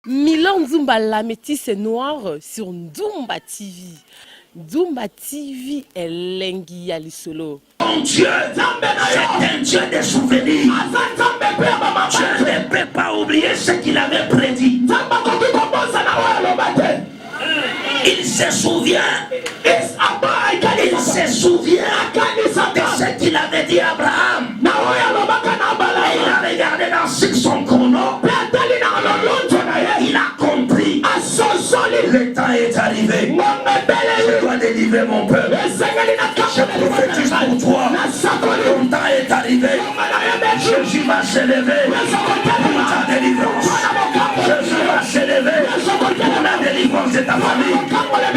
Milan Nzumba, la métisse noire sur Nzumba TV. Nzumba TV est l'engi ya lisolo. Mon Dieu, c'est un Dieu des souvenirs. Je ne peux pas oublier ce qu'il avait prédit. Il se souvient. Il se souvient de ce qu'il avait dit à Abraham. Et il a regardé dans son chrono. Il a compris. Le temps est arrivé. Je dois délivrer mon peuple. Je prophétise pour toi. Ton temps est arrivé. Jésus va s'élever pour ta délivrance. Jésus va s'élever pour la délivrance de ta famille.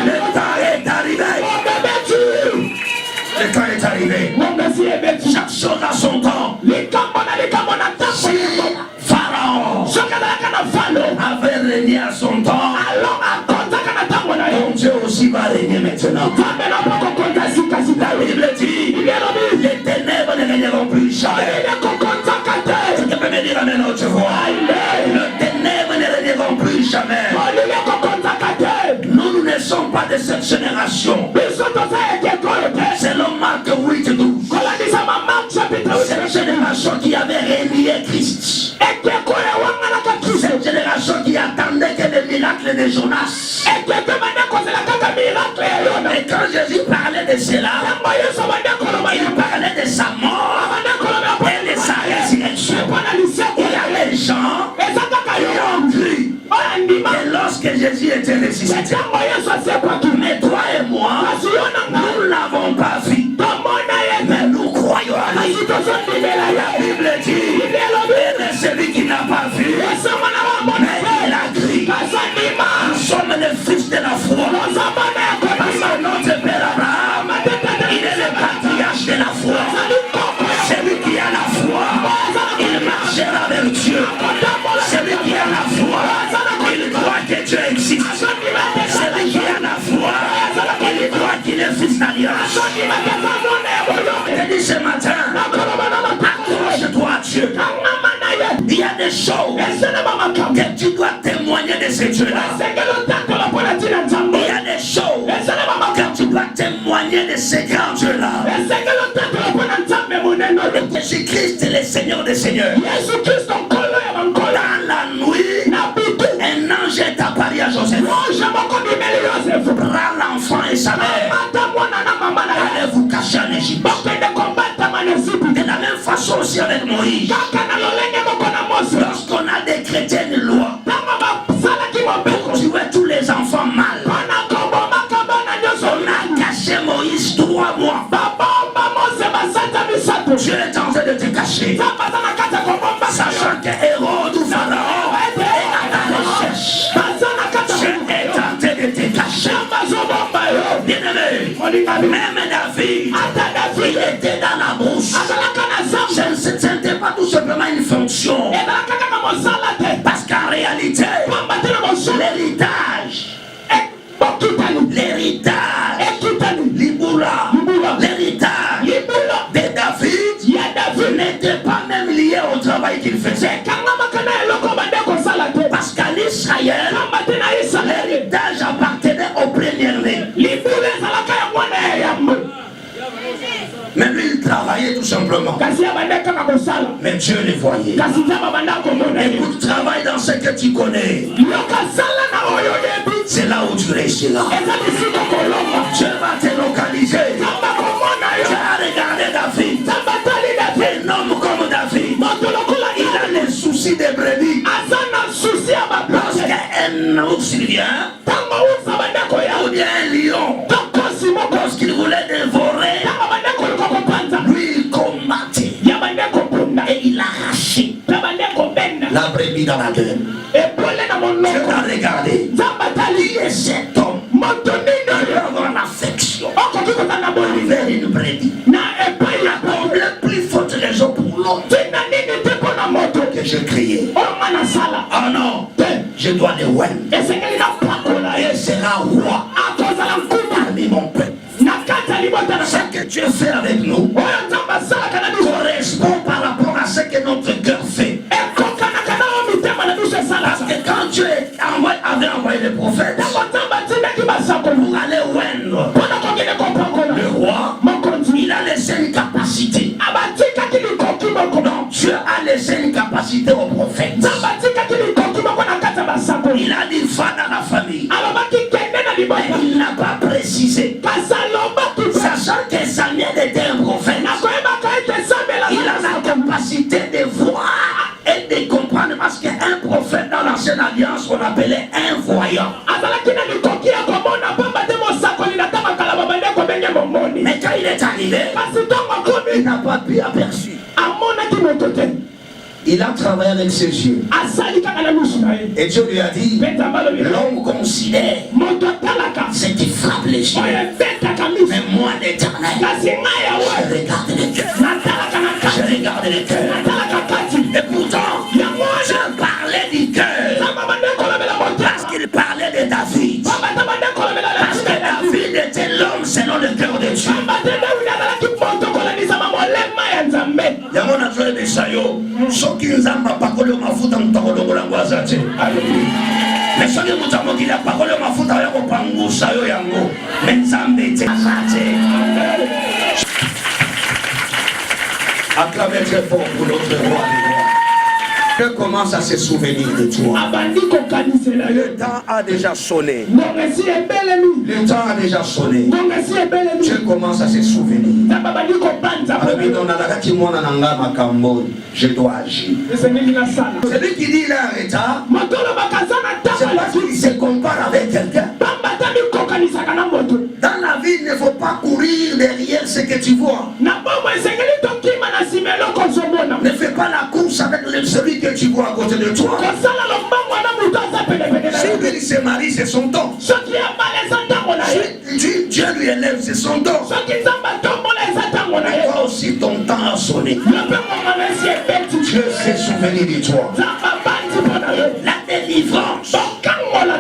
Le temps est arrivé. Le temps est arrivé. Chaque chose a son temps. Pharaon avait régné à son temps. Ton Dieu aussi va régner maintenant. La Bible dit, les ténèbres ne régneront plus jamais. Tu peux me dire amen autre fois. Les ténèbres ne régneront plus jamais. Nous ne sommes pas de cette génération. Selon Marc 8:12. Cette génération qui avait régné Christ. Cette génération qui attendait que les miracles de Jonas. Et quand Jésus parlait de cela, il parlait de sa mort et de sa résurrection. Il y a des gens qui ont cru que lorsque Jésus était ressuscité, mais toi et moi, nous ne l'avons pas vu, mais nous croyons à lui. La Bible dit, et celui qui n'a pas vu, mais il a cru. Nous sommes les fils de la foi. Parce que notre père Abraham, il est le patriarche de la foi. Celui qui a la foi, il marchera avec Dieu. Celui qui a la foi, il croit que Dieu existe. Celui qui a la foi, il croit qu'il est fils d'alliance. Je te dis ce matin, accroche-toi à Dieu. Il y a des choses que tu dois témoigner de ce Dieu-là. Il y a des choses que tu dois témoigner de ce grand Dieu-là. Jésus-Christ est le Seigneur des Seigneurs. Dans la nuit, un ange est apparu à Joseph. Prends l'enfant et sa mère. Allez vous cacher en Égypte. De la même façon aussi avec Moïse. Lorsqu'on a décrété une loi pour tuer tous les enfants mâles, on a caché Moïse 3 mois. Dieu est en train de te cacher, sachant que Hérode ou Pharaon est à ta recherche. Dieu est en train de te cacher. Bien-aimé, même David, il était dans la brousse. Ce n'était pas tout simplement une fonction, parce qu'en réalité, l'héritage de David n'était pas même lié au travail qu'il faisait. Parce qu'à l'Israël, l'héritage appartenait au premier-né. Mais lui, il travaillait tout simplement. Mais Dieu le voyait. Écoute, travaille dans ce que tu connais. C'est là où tu réussiras. Dieu va te localiser. Tu as regardé David. Un homme comme David, il a les soucis des brebis. Lorsqu'un ours vient, ou bien un lion, lorsqu'il voulait dévorer, lui il combattait et il arrachait la brebis dans la gueule. Dieu t'a regardé. Qui est cet homme? Il doit avoir l'affection envers une brebis. Pour la plus forte raison pour l'homme que je criais. Oh non, je dois le voir. Et sera roi parmi mon peuple. Ce que Dieu fait avec nous correspond par rapport à ce que notre cœur fait. Parce que quand Dieu avait envoyé les prophètes pour aller oindre le roi. Il a laissé une capacité. Donc Dieu a laissé une capacité aux prophètes. Il a dit va dans la famille. Mais il n'a pas précisé. Sachant que Samuel était un prophète, il a la capacité de voir et de comprendre, parce qu'un prophète dans l'ancienne alliance on appelait un voyant. Mais quand il est arrivé, il n'a pas pu apercevoir. Il a travaillé avec ses yeux. Et Dieu lui a dit, l'homme considère ce qui frappe les yeux. Mais moi, l'Éternel, je regarde les cœurs. Je regarde les cœurs. Et pourtant, je parlais du cœur. Parce qu'il parlait de David. Parce que David était l'homme selon le cœur de Dieu. Yango na zoe besayo soki nzamba pakole mafuta mutakolongola ngwaza te. Mais soki mutamokili pakole mafuta ya kopangusa yo yango nzambe te azate. Acclamez très fort pour notre roi. Que commence à se souvenir de toi. Le temps a déjà sonné. Le temps a déjà sonné. Dieu commence à se souvenir. Je dois agir. Celui qui dit il est en retard, c'est parce qu'il se compare avec quelqu'un. Dans la vie, il ne faut pas courir derrière ce que tu vois. Ne fais pas la course avec celui que tu vois à côté de toi. Si lui se marie, c'est son temps. Si Dieu lui élève, c'est son temps. Mais toi aussi, ton temps a sonné. Dieu s'est souvenu de toi. La délivrance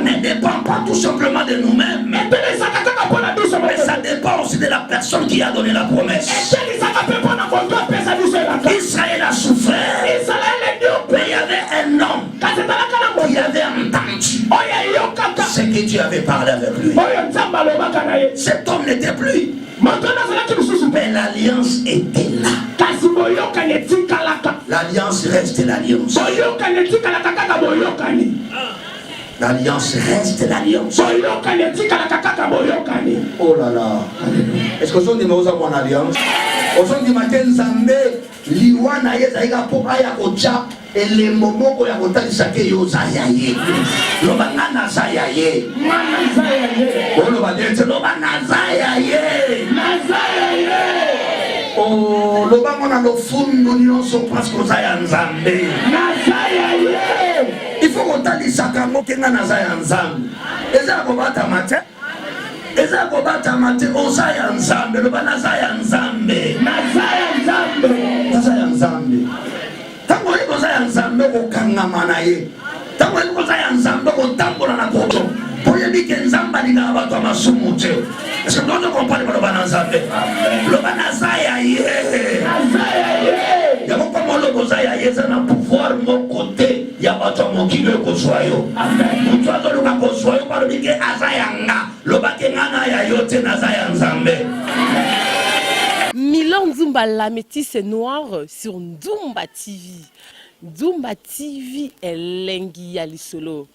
ne dépend pas tout simplement de nous-mêmes, mais ça dépend aussi de la personne qui a donné la promesse. Israël a souffert, mais il y avait un homme qui avait entendu ce que Dieu avait parlé avec lui. Cet homme n'était plus, mais l'alliance était là. L'alliance reste l'alliance. L'alliance reste l'alliance. Oh là là. Est-ce que vous avez mon alliance? Vous avez dit Nzambe liwana yezaika po aya kocha ele momoko ya kotalisaka yo zayaye. Loba ngana zayaye. Ngana zayaye. Loba dete loba nazayaye. Nazayaye. Oh, loba mona lo fundo nyonso parce que zaya Nzambe. Nazayaye. Il faut qu'on t'a dit ça quand on a un ensemble. Et ça, on va t'amater. Et ça, on va t'amater. On s'aille ensemble. Le banazaya ensemble. Nazaya ensemble. Nazaya ensemble. Tant qu'on est ensemble, on kangamanaye. Tant qu'on est ensemble, on tambola na koto. Pour y dire que Nzamba n'a pas de masumuche. Est-ce que nous comprenons le banazaya? Le banazaya yé. Nazaya yé. Il y a beaucoup de banazaya yé. Ça n'a pouvoir mon côté. Ya bato mokile kozwayo. Amen. Mutu azoluka kozwayo balobike azayanga. Lobake ngana ya yote nazaya Nzambe. Milan Nzumba, la métisse noire sur Nzumba TV. Nzumba TV est l'engi ya lisolo.